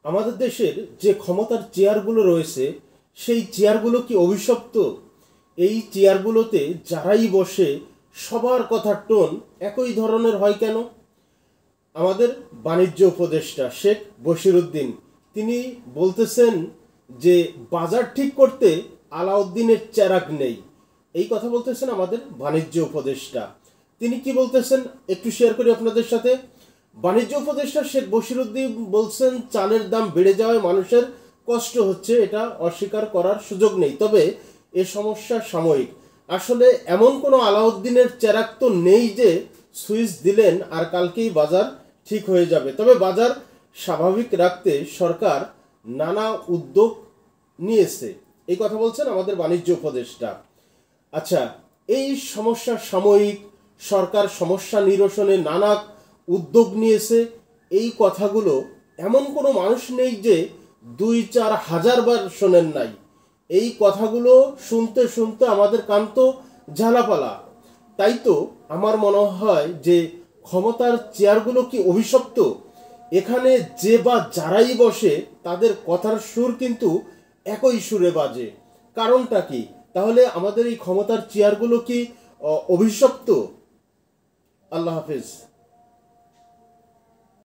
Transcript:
আমাদের দেশের যে ক্ষমতার চেয়ারগুলো রয়েছে সেই চেয়ারগুলো কি অভিশপ্ত? এই চেয়ারগুলোতে যারাই বসে সবার কথার টোন একই ধরনের হয় কেন? আমাদের বাণিজ্য উপদেষ্টা শেখ বশিরউদ্দিন তিনি বলতেছেন যে বাজার ঠিক করতে আলাউদ্দিনের চেরাগ নেই। এই কথা বলতেছেন আমাদের বাণিজ্য উপদেষ্টা। তিনি কি বলতেছেন একটু শেয়ার করি আপনাদের সাথে। বাণিজ্য উপদেষ্টা শেখ বশিরউদ্দিন বলছেন চালের দাম বেড়ে যাওয়ায় মানুষের কষ্ট হচ্ছে, এটা অস্বীকার করার সুযোগ নেই, তবে এ সমস্যা সাময়িক। আসলে এমন কোনো আলাউদ্দিনের চেরাগ তো নেই যে সুইচ দিলেন আর কালকেই বাজার ঠিক হয়ে যাবে। তবে বাজার স্বাভাবিক রাখতে সরকার নানা উদ্যোগ নিয়েছে, এই কথা বলছেন আমাদের বাণিজ্য উপদেষ্টা। আচ্ছা, এই সমস্যা সাময়িক, সরকার সমস্যা নিরসনে নানা উদ্যোগ নিয়েছে, এই কথাগুলো এমন কোনো মানুষ নেই যে 2-4 হাজার বার শোনেন নাই। এই কথাগুলো শুনতে শুনতে আমাদের কান তো ঝালাপালা। তাই তো আমার মনে হয় যে ক্ষমতার চেয়ারগুলো কি অভিশপ্ত? এখানে যে বা যারাই বসে তাদের কথার সুর কিন্তু একই সুরে বাজে। কারণটা কি? তাহলে আমাদের এই ক্ষমতার চেয়ারগুলো কি অভিশপ্ত? আল্লাহ হাফেজ।